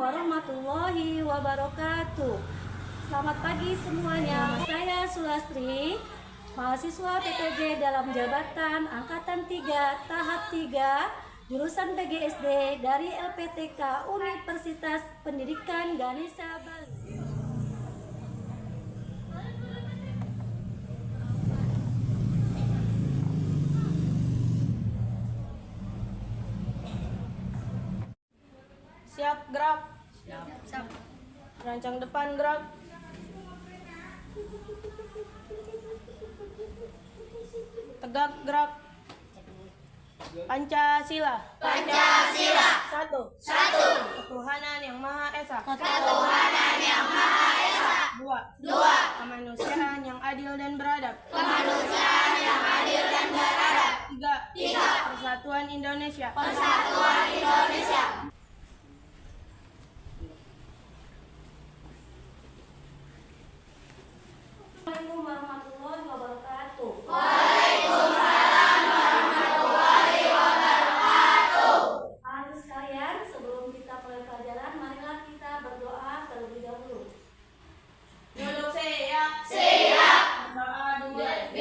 warahmatullahi wabarakatuh. Selamat pagi semuanya. Saya Sulastri, mahasiswa PTJ dalam jabatan Angkatan 3 tahap 3 jurusan PGSD dari LPTK Universitas Pendidikan Ganesha Bali. Siap, gerak. Siap. Rancang depan, gerak. Tegak, gerak. Pancasila. Pancasila. Satu. Ketuhanan yang Maha Esa. Ketuhanan yang Maha Esa. Dua. Kemanusiaan yang adil dan beradab. Kemanusiaan yang adil dan beradab. Tiga. Persatuan Indonesia. Persatuan Indonesia. Assalamualaikum warahmatullahi wabarakatuh. Waalaikumsalam warahmatullahi wabarakatuh. Anak sekalian, sebelum kita mulai pelajaran, marilah kita berdoa terlebih dahulu. Duduk siap. Siap. Berdoa dimulai.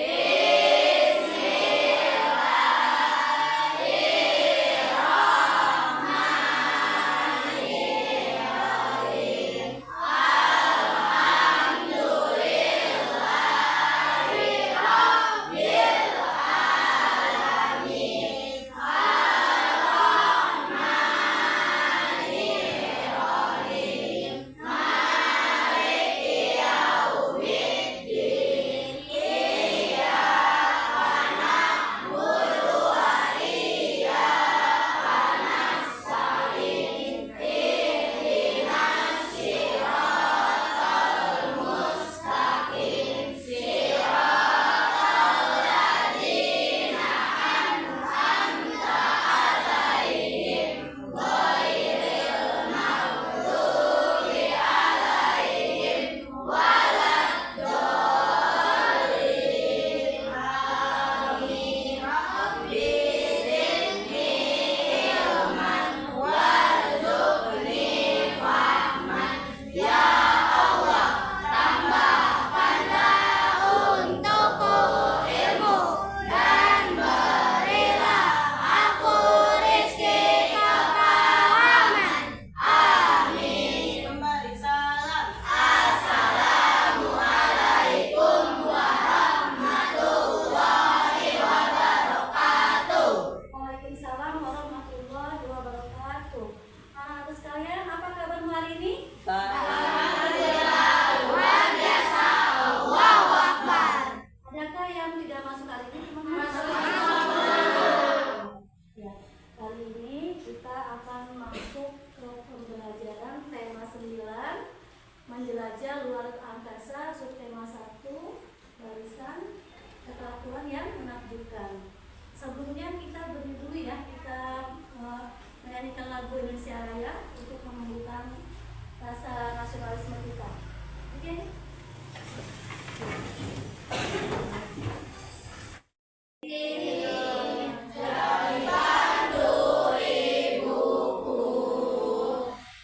Kembali salam. Waalaikumsalam warahmatullahi wabarakatuh. Anak sekalian, apa kabarmu hari ini? Luar biasa. Allahu Akbar. Adakah yang tidak masuk hari ini? Ya, kali ini kita akan masuk ke pembelajaran tema 9, menjelajah luar angkasa, subtema 1, barisan keteraturan yang menakjubkan. Sebelumnya kita beri dulu ya, kita menyanyikan lagu Indonesia Raya untuk menumbuhkan rasa nasionalisme kita. Oke?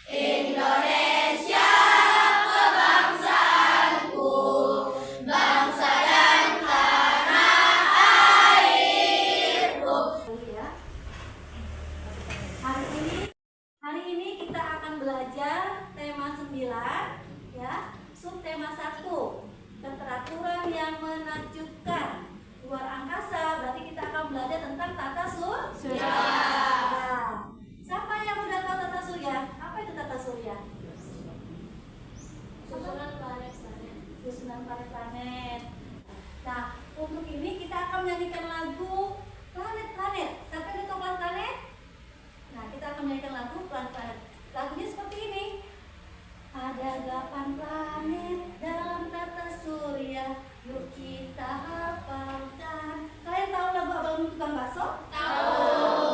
Indonesia kebangsaanku, bangsa dan tanah airku. Ya. Hari ini kita akan belajar tema 9 ya, subtema 1, keteraturan yang menakjubkan. Luar angkasa, berarti kita akan belajar tentang tata surya. Nah, siapa yang udah tahu tata surya? Apa itu tata surya? Susunan planet-planet. Nah, untuk ini kita akan menyanyikan lagu planet-planet. Siapa yang tahu planet-planet? Nah, kita akan menyanyikan lagu planet-planet. Lagunya seperti ini. Ada 8 planet dalam tata surya, yuk kita hafalkan. Kalian tahu lagu Abang Tukang Bakso? Tahu.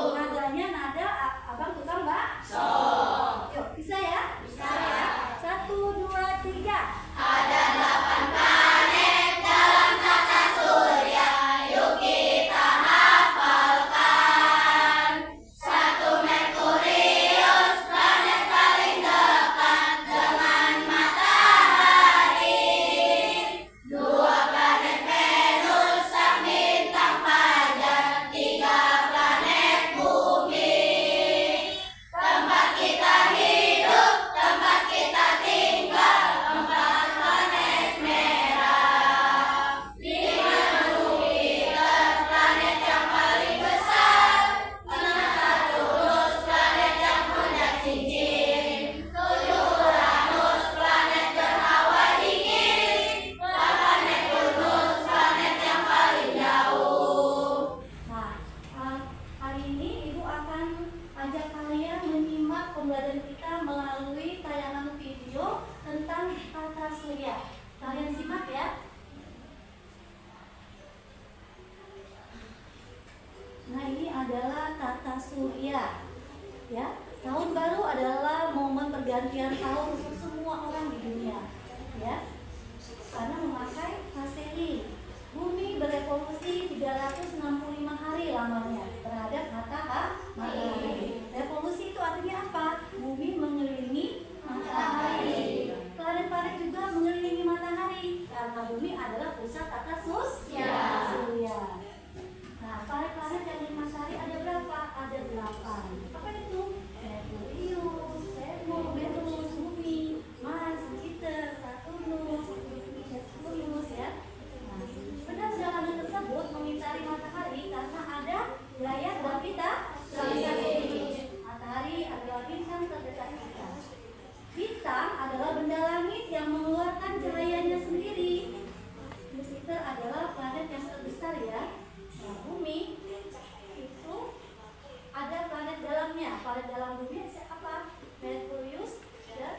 pembelajaran kita melalui tayangan video tentang tata surya. Kalian simak ya. Nah, ini adalah tata surya. Ya, tahun baru adalah momen pergantian tahun untuk semua orang di dunia. Ya, karena memakai Masehi. Bumi berevolusi 365 hari lamanya terhadap matahari. Revolusi itu artinya apa? Bumi mengelilingi matahari. Planet-planet juga mengelilingi matahari karena bumi adalah pusat tata surya. Nah, planet-planet yang di matahari ada berapa? Ada 8. Apa itu? Merkurius, Venus, Bumi, Mars, Jupiter, Saturnus, Neptunus ya. Benda-benda tersebut mengitari matahari karena ada gaya gravitasi. Matahari adalah bintang terdekat kita. Bintang adalah benda langit yang mengeluarkan cahayanya sendiri. Jupiter adalah planet yang terbesar ya. Nah, Bumi itu ada planet dalamnya. Planet dalam Bumi apa? Merkurius dan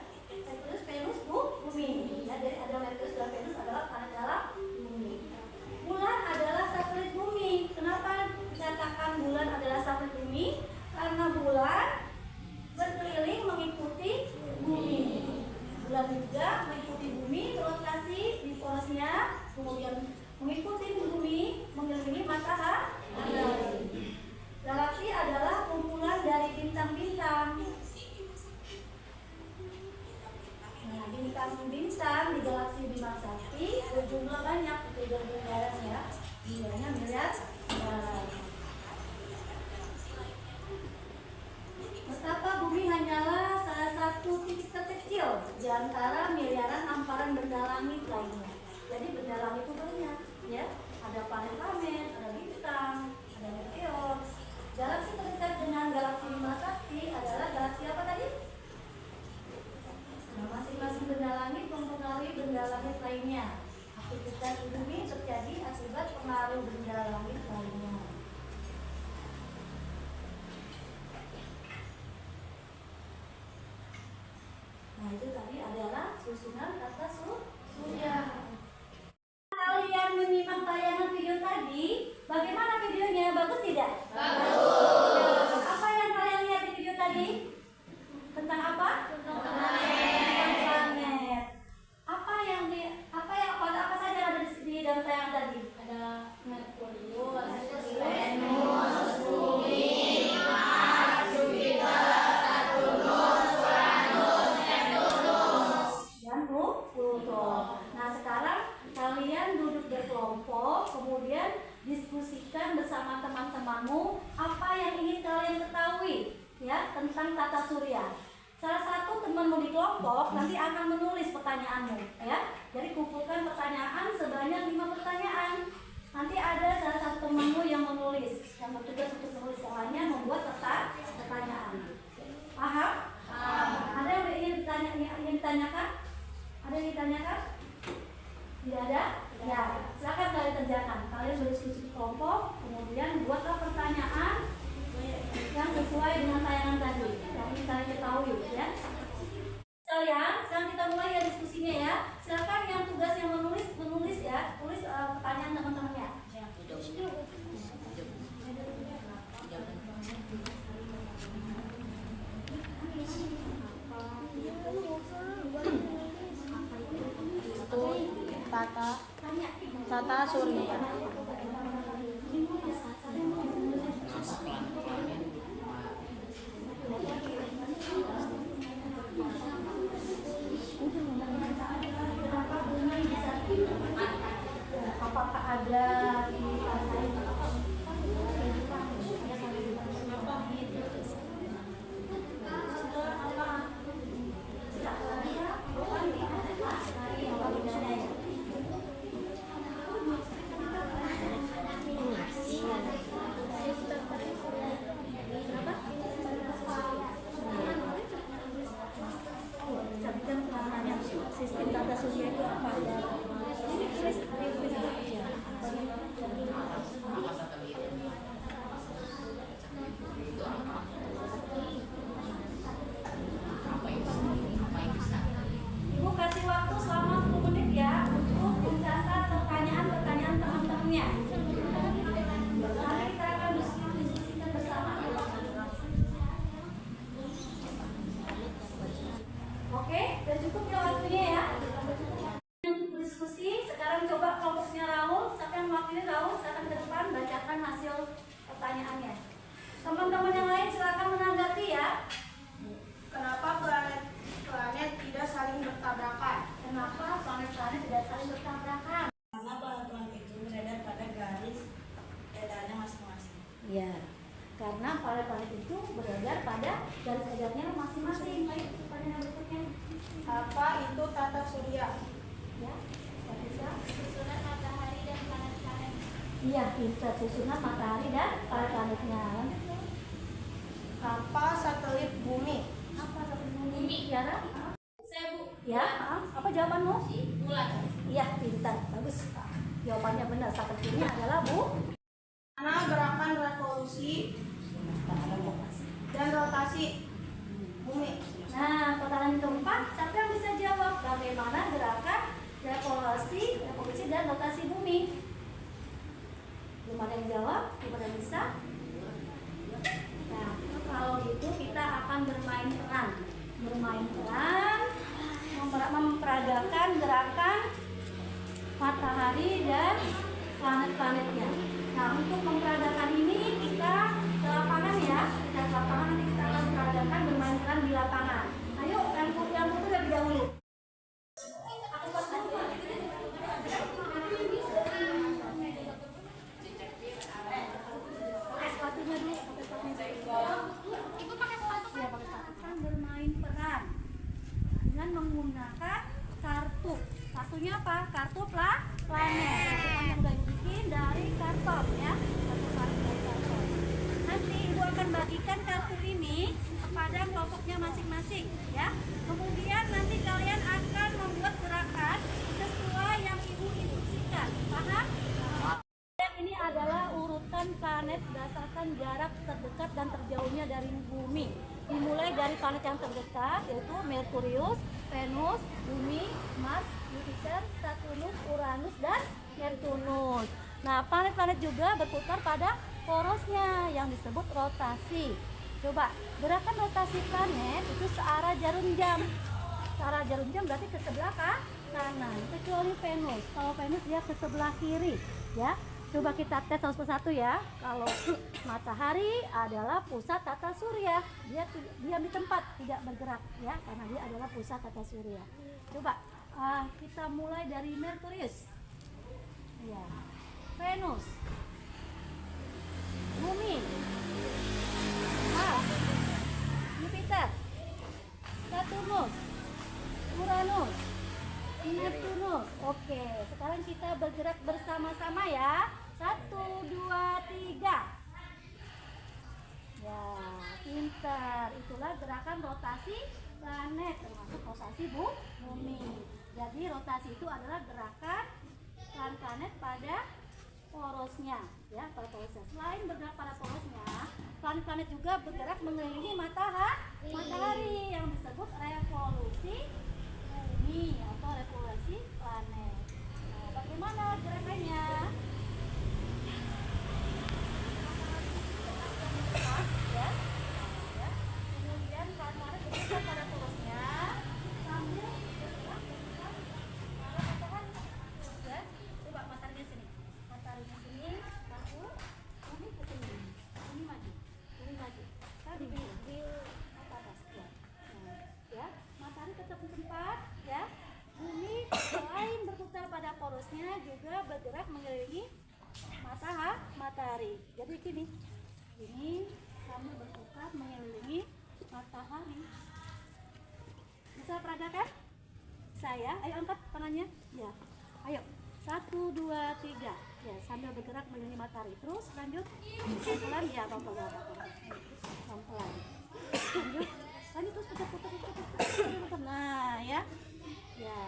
Venus, Bumi. Ya, jadi ada Merkurius dan Venus adalah planet dalam Bumi. Bulan adalah satelit bumi. Kenapa dikatakan bulan adalah satelit bumi? Karena bulan berkeliling mengikuti bumi. Bulan juga mengikuti bumi berotasi di porosnya, kemudian mengikuti bumi mengelilingi matahari. Galaksi adalah kumpulan dari bintang-bintang. Nah, bintang-bintang di galaksi Bima Sakti berjumlah banyak, miliaran ya, jumlahnya miliar. Betapa bumi hanyalah salah satu titik terkecil di antara miliaran hamparan benda langit lainnya. Jadi benda langit itu banyak, ya. Ada planet-planet, ada bintang, ada meteor. Galaksi terdekat dengan galaksi Bima Sakti adalah galaksi apa tadi? Nah, masing-masing benda langit mempengaruhi benda langit lainnya. Aktivitas bumi terjadi akibat pengaruh benda langit lainnya. Nah, itu tadi adalah susunan tata surya. Kalian menyimak tayangan video tadi, bagaimana videonya? Bagus tidak? Bagus. Apa yang kalian lihat di video tadi? Tentang apa? Tentang planet. Apa saja yang ada di dalam tayangan tadi? Ada Merkurius, Venus, Bumi, Mars, Jupiter, Saturnus, Uranus, Neptunus, dan Pluto. Nah, sekarang kalian duduk berkelompok, kemudian diskusikan bersama teman-temanmu apa yang ingin kalian ketahui ya tentang tata surya. Salah satu temanmu di kelompok nanti akan menulis pertanyaanmu ya. Jadi kumpulkan pertanyaan sebanyak 5 pertanyaan. Nanti ada salah satu temanmu yang menulis, yang bertugas untuk menulis, yang lainnya membuat pertanyaan. Paham? Ada yang ingin ditanyakan? Ada yang ditanyakan? Tidak ada? Ya, silakan kalian kerjakan. Kalian berdiskusi kelompok, kemudian buatlah pertanyaan yang sesuai dengan tayangan tadi yang ingin kalian ketahui ya. Sekalian, sekarang kita mulai ya diskusinya ya. Silakan yang tugas yang menulis ya, tulis pertanyaan teman-temannya. Tata surya. Apakah ada di sistem tata surya itu apa? Kenapa planet tidak saling bertabrakan? Kenapa planet-planet tidak saling bertabrakan? Karena planet-planet itu beredar pada garis edarnya masing-masing. Ya, karena planet-planet itu beredar pada garis edarnya masing-masing. Baik, pertanyaan berikutnya. Apa itu tata surya? Ya, bisa. Susunan matahari dan planet-planet. Iya, kita susunan matahari dan planet-planetnya. Lanjut. Apa satelit bumi? Apa satu bumi? Tiara? Saya Bu. Ya, apa jawabanmu? Bulan. Iya, pintar, bagus. Jawabannya benar. Satelitnya adalah Mana gerakan revolusi dan rotasi bumi? Nah, pertanyaan keempat, siapa yang bisa jawab bagaimana gerakan revolusi dan rotasi bumi? Belum ada yang jawab, belum ada yang bisa. Nah, kalau gitu kita akan bermain peran, memperagakan gerakan matahari dan planet-planetnya. Nah, untuk memperagakan ini kita ke lapangan ya. Kita ke lapangan, nanti kita akan memperagakan bermain peran di lapangan. Ayo, yang putih lebih dahulu. Pakai sepatunya dulu, pakai sepatunya. Ibu pakai sepatu Ya, pakai sepatu. Akan bermain peran dengan menggunakan kartu. Kartunya apa? Kartu planet. Kartu yang udah Ibu bikin dari karton ya. Kartu planet dari karton. Nanti Ibu akan bagikan kartu ini kepada kelompoknya masing-masing ya. Kemudian nanti kalian akan membuat gerakan sesuai yang Ibu instruksikan. Paham? Ini adalah urutan planet berdasarkan jarak terdekat dan terjauhnya dari bumi. Dimulai dari planet yang terdekat yaitu Merkurius, Venus, Bumi, Mars, Jupiter, Saturnus, Uranus, dan Neptunus. Nah, planet-planet juga berputar pada porosnya yang disebut rotasi. Coba, gerakan rotasi planet itu searah jarum jam. Searah jarum jam berarti ke sebelah kanan, kecuali Venus. Kalau Venus dia ke sebelah kiri, ya. Coba kita tes satu persatu ya. Kalau matahari adalah pusat tata surya, dia diam di tempat, tidak bergerak ya, karena dia adalah pusat tata surya. Coba kita mulai dari Merkurius, ya, Venus, Bumi, Mars, Jupiter, Saturnus, Uranus, Neptunus. Oke, sekarang kita bergerak bersama-sama ya. 1, 2, 3. Ya, pintar. Itulah gerakan rotasi planet, termasuk rotasi bumi. Jadi rotasi itu adalah gerakan planet pada porosnya, ya, pada porosnya. Selain bergerak pada porosnya, planet-planet juga bergerak mengelilingi matahari yang disebut revolusi bumi atau revolusi planet. Nah, bagaimana gerakannya? Ya. Kemudian planet bergerak pada porosnya sambil bergerak arah matahari. Ya, coba mataharinya sini. Mataharinya sini, satu, bumi ke sini. Ini maju. Tadi di atas ya. Nah, ya, matahari tetap di tempat ya. Bumi selain berputar pada porosnya juga bergerak mengelilingi matahari. Jadi gini. Ini sambil berputar mengelilingi matahari. Bisa peragakan? Saya, ayo angkat tangannya. Ya, ayo. 1, 2, 3. Ya, sambil bergerak mengelilingi matahari. Terus lanjut. Pelan-pelan ya, pelan-pelan. Lanjut terus putar. Nah, ya. Ya.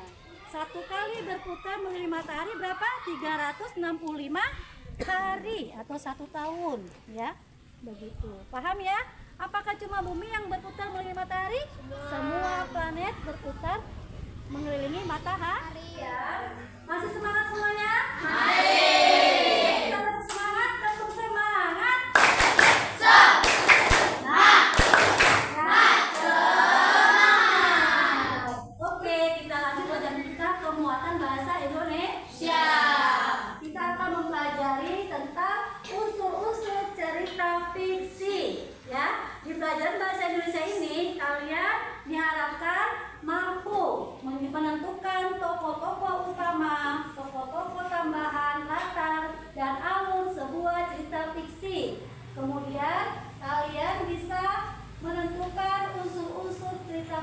1 kali berputar mengelilingi matahari berapa? 365 hari atau 1 tahun, ya. Begitu. Paham ya? Apakah cuma bumi yang berputar mengelilingi matahari? Semua planet berputar mengelilingi matahari. Ya. Masih semangat semuanya? Mari. Kita tetap semangat, tetap semangat. Oke, kita lanjut pelajaran kita pemuatan bahasa Indonesia. Kita akan mempelajari tentang unsur-unsur cerita fiksi. Ya, di pelajaran bahasa Indonesia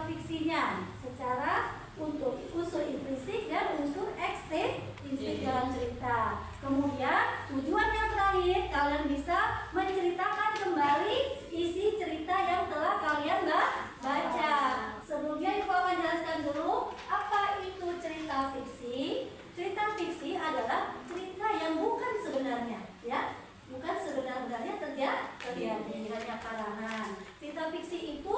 cerita fiksinya secara untuk unsur intrinsik dan unsur ekstrinsik dalam cerita. Kemudian tujuan yang terakhir, kalian bisa menceritakan kembali isi cerita yang telah kalian baca. Sebelumnya Ibu akan jelaskan dulu apa itu cerita fiksi. Cerita fiksi adalah cerita yang bukan sebenarnya, ya, bukan sebenarnya terjadi, hanya karangan. Cerita fiksi itu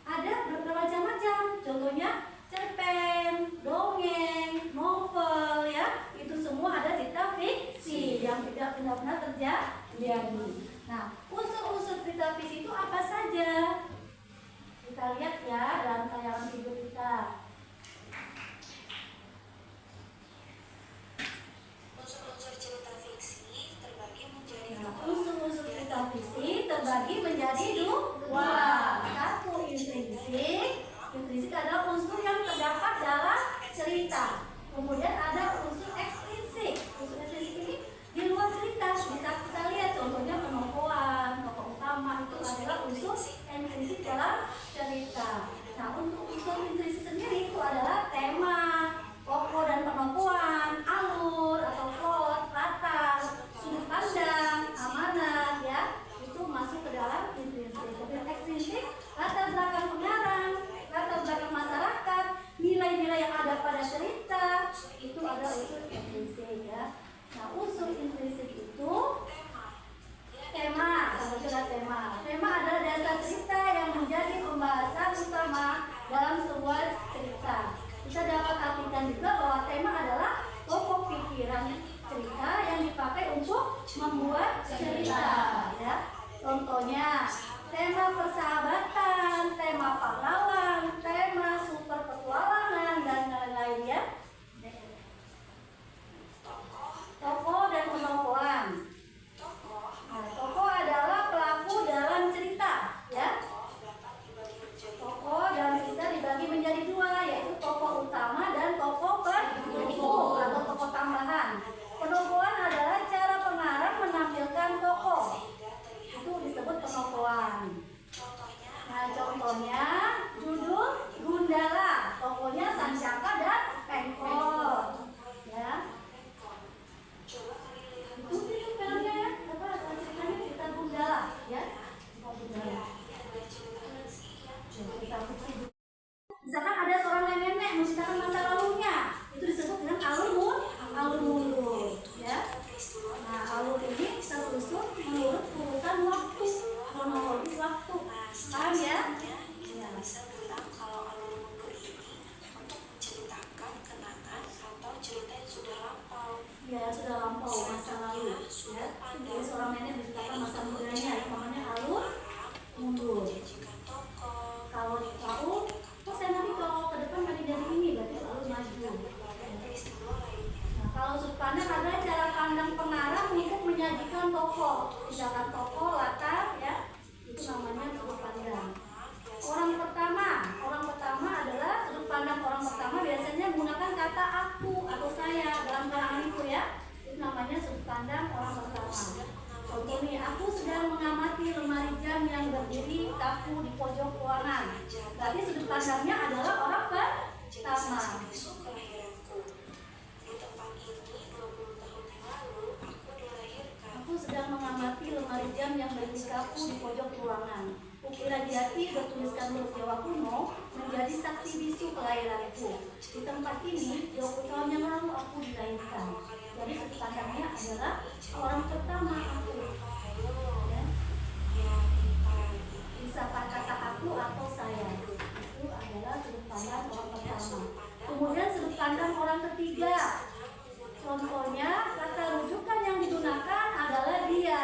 ada bermacam-macam, contohnya cerpen, dongeng, novel, ya, itu semua ada cerita fiksi yang tidak benar-benar terjadi. Nah, unsur-unsur cerita fiksi itu apa saja? Kita lihat ya dalam tayangan video kita. Unsur-unsur cerita fiksi terbagi menjadi Unsur-unsur cerita fiksi terbagi menjadi dua. Satu intrinsik. Intrinsik adalah unsur yang terdapat dalam cerita. Kemudian ada unsur ekstrinsik. Unsur ekstrinsik ini di luar cerita. Bisa kita lihat contohnya penokohan, tokoh utama itu adalah unsur intrinsik dalam cerita. Nah, untuk unsur intrinsik sendiri itu adalah tema, tokoh dan penokohan, alur atau plot, latar, sudut pandang, amanat, ya, itu masuk ke dalam intrinsik. Kemudian ekstrinsik, latar belakang pengarang, latar belakang masyarakat, nilai-nilai yang ada pada cerita, itu ada unsur intrinsik, ya. Nah, unsur intrinsik itu tema, sama juga tema. Tema adalah dasar cerita yang menjadi pembahasan utama dalam sebuah cerita. Kita dapat artikan juga bahwa tema adalah pokok pikiran cerita yang dipakai untuk membuat cerita, ya. Contohnya tema persahabatan, tema pahlawan, tema super petualangan dan lain-lain, ya. Tokoh dan penokohan. Nah, tokoh adalah pelaku dalam cerita, ya. Tokoh dalam cerita dibagi menjadi dua, yaitu tokoh utama dan tokoh pendukung atau tokoh tambahan. Penokohan adalah cara pengarang menampilkan tokoh. Itu disebut penokohan. Nah, contohnya judul Gundala, tokohnya Sancaka dan Pengkor, ya. Itu filmnya, ya, apa ceritanya, cerita Gundala, ya. Gundala. Cerita fiksi. Misalkan ada seorang nenek menceritakan masa lalunya, itu disebut dengan alur mundur, ya. Nah, alur ini kita susun menurut urutan waktu, kronologis waktu. Paham, ya? Ya. Bisa bilang kalau alur mundur ini untuk menceritakan kenangan atau cerita yang sudah lampau. Ya, sudah lampau masa lalu, ya. Jadi seorang nenek menceritakan masa mudanya, yang namanya alur mundur. Menjanjikan tokoh, Kalau tahu, oh saya nanti kalau ke depan dari ini, berarti alur maju. peristiwa lainnya. Nah, kalau sudut pandang adalah cara pandang pengarang untuk menyajikan tokoh, misalkan tokoh, latar, ya, itu namanya sudut pandang. Orang pertama adalah sudut pandang orang pertama biasanya menggunakan kata aku atau saya dalam karangan itu, ya, itu namanya sudut pandang orang pertama. Contoh nih, aku sedang mengamati lemari jam yang berdiri kaku di pojok ruangan. Berarti sudut pandangnya adalah orang pertama. Besok kelahiranku. Di tempat ini 20 tahun yang lalu aku dilahirkan. Aku sedang mengamati lemari jam yang berdiri kaku di pojok ruangan. Ukiran jati bertuliskan huruf Jawa kuno menjadi saksi bisu kelahiranku. Di tempat ini 20 tahun yang lalu aku dilahirkan. Jadi sudut pandangnya adalah orang pertama aku. Ya. Bisa kata aku atau saya. Itu adalah sudut pandang orang pertama. Kemudian sudut pandang orang ketiga. Contohnya kata rujukan yang digunakan adalah dia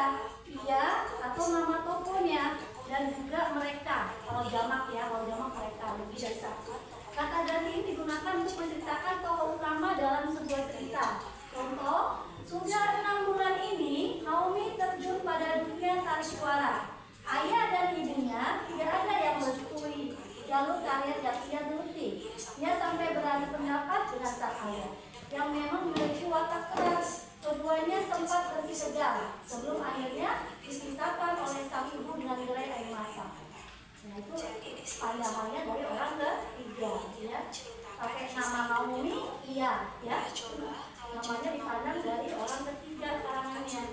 atau nama tokohnya, dan juga mereka. Kalau jamak, ya, kalau jamak mereka lebih dari satu. Kata ganti ini digunakan untuk menceritakan tokoh utama dalam sebuah cerita. Contoh, sudah 6 bulan ini Naomi terjun pada dunia tarik suara. Ayah dan ibunya tidak ada yang merestui jalur karir yang ia geluti. Ia sampai beradu pendapat dengan sang ayah yang memang memiliki watak keras. Keduanya sempat bersitegang sebelum akhirnya dipisahkan oleh sang ibu dengan gerai air mata. Nah, itu pandangannya dari orang ketiga, ya. Pakai nama Naomi, iya, ya. Namanya dipandang dari orang ketiga karangannya.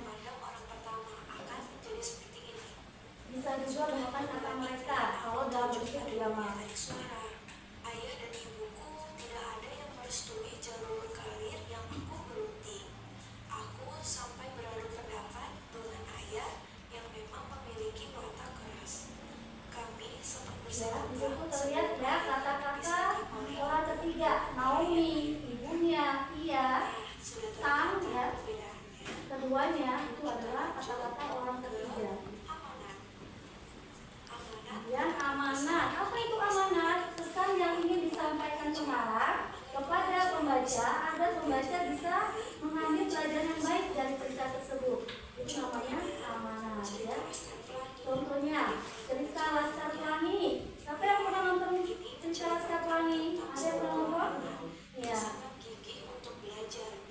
Bisa juga menggunakan kata mereka kalau dalam bentuk diamal. Ayah dan ibuku tidak ada yang merestui jalur karir yang aku geluti. Aku sampai beradu pendapat dengan ayah yang memang memiliki watak keras. Kami sempat Ya, di situ bersepakat terlihat ya kata-kata orang ketiga, Naomi, ibunya, iya, sang, ya. Keduanya itu adalah kata-kata orang ketiga. Kemudian amanat. Apa itu amanat? Pesan yang ingin disampaikan pengarang kepada pembaca agar pembaca bisa mengambil pelajaran yang baik dari cerita tersebut. Itu namanya amanat, ya. Contohnya cerita Laskar Pelangi. Siapa yang pernah nonton cerita Laskar Pelangi? Ada yang pernah nonton? Ya.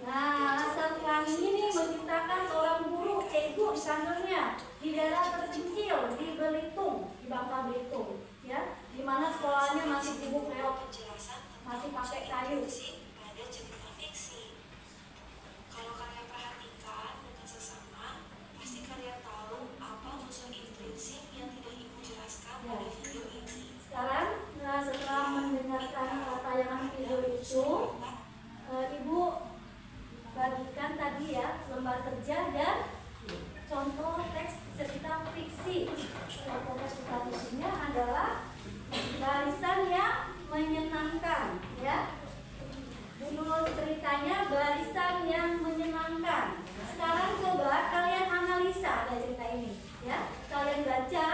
Nah, Laskar Pelangi ini menceritakan seorang guru cikgu di kantornya di daerah terpencil di Belitung, di Bangka Belitung, ya, di mana sekolahnya masih gubuk reok, masih pakai kayu. Kalau kalian perhatikan dengan sesama, pasti kalian tahu apa unsur intrinsik yang tidak ibu jelaskan pada video ini. Sekarang, setelah mendengarkan tayangan video itu, ibu bagikan tadi ya lembar kerja dan contoh teks cerita fiksi. Contoh teks cerita fiksinya adalah barisan yang menyenangkan, ya. Judul ceritanya barisan yang menyenangkan. Sekarang coba kalian analisa dari cerita ini, ya. Kalian baca,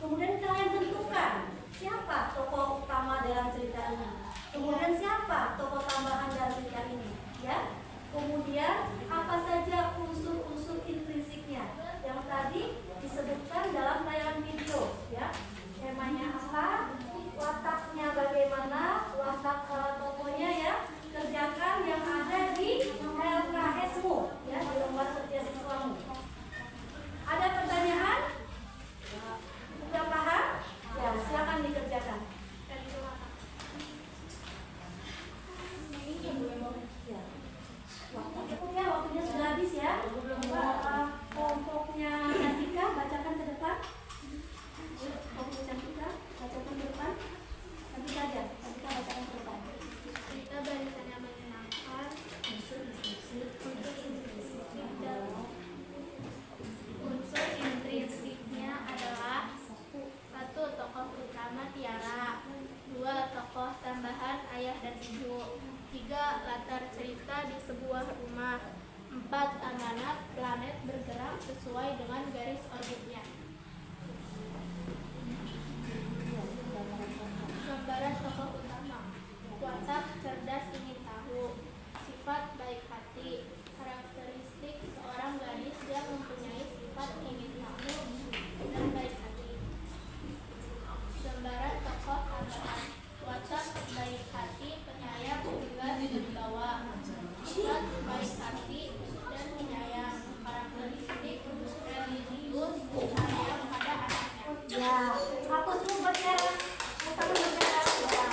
kemudian kalian tentukan siapa tokoh utama dalam cerita ini. Kemudian siapa tokoh tambahan dalam cerita ini, ya. Kemudian apa saja unsur-unsur intrinsiknya yang tadi disebutkan dalam tayangan video, ya. Temanya apa? Wataknya bagaimana? Watak tokohnya, ya. Kerjakan yang ada di LKS-mu, ya, di lembar kerja siswamu. Ada pertanyaan? Sudah paham? Ya, silakan dikerjakan. Ya. Waktunya sudah habis, ya. Kelompoknya Cantika bacakan ke depan. Kelompok Cantika bacakan ke depan. Cantika aja, Cantika bacakan ke depan. Cerita barisan yang menyenangkan. Unsur intrinsiknya adalah 1. Tokoh utama Tiara, 2. Tokoh tambahan ayah dan ibu, 3. Latar cerita di sebuah rumah, 4. Amanat planet bergerak sesuai dengan garis orbitnya. Gambaran tokoh utama: watak cerdas ingin tahu, sifat baik hati, karakteristik seorang gadis yang mempunyai sifat ingin tahu dan baik hati. Gambaran tokoh tambahan: watak baik hati, penyayang, tegas, berwibawa, sifat baik hati dan penyayang, karakteristik religius, sayang pada anaknya. Ya, hapus dulu berjarak. Ya.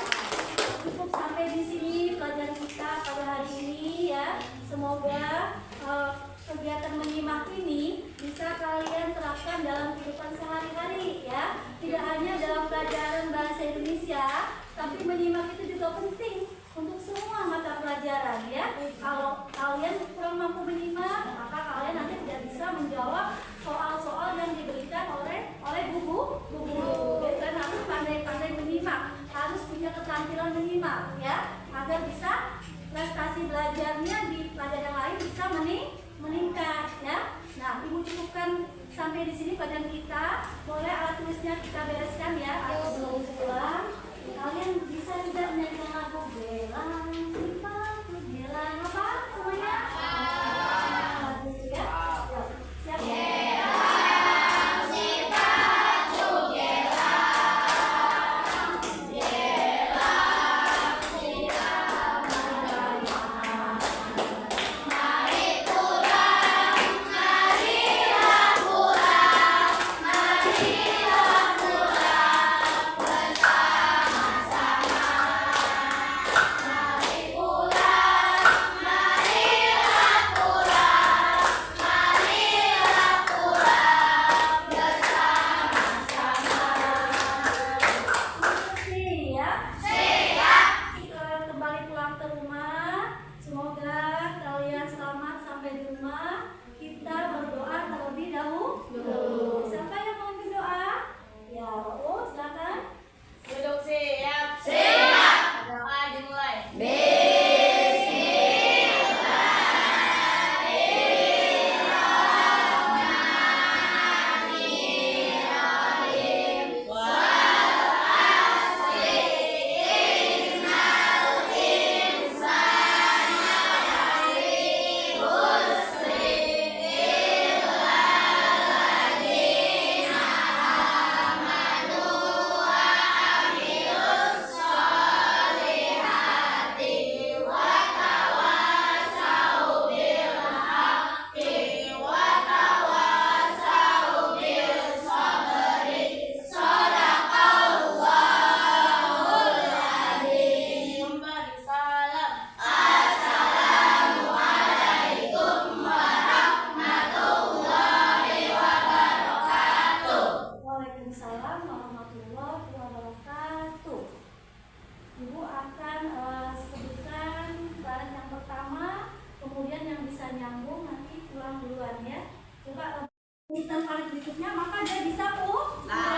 Cukup sampai di sini pelajaran kita pada hari ini, ya. Semoga kegiatan menyimak ini bisa kalian terapkan dalam kehidupan sehari-hari, ya. Tidak hanya dalam pelajaran bahasa Indonesia, tapi menyimak itu juga penting untuk semua mata pelajaran, ya. Kalau kalian kurang mampu menyimak, maka kalian nanti tidak bisa menjawab soal-soal yang diberikan oleh guru. Dan harus pandai-pandai menyimak, harus punya keterampilan menyimak, ya, agar bisa prestasi belajarnya di pelajaran yang lain bisa meningkat, ya. Nah, ibu cukupkan sampai di sini pelajaran kita. Boleh alat tulisnya kita bereskan, ya. Atau belum pulang, kalian bisa juga menyanyikan lagu Belang Simpang, Belang apa semuanya? Lagu, ya. Siap, ya. Bersama sistem valid berikutnya, maka dia bisa pulang.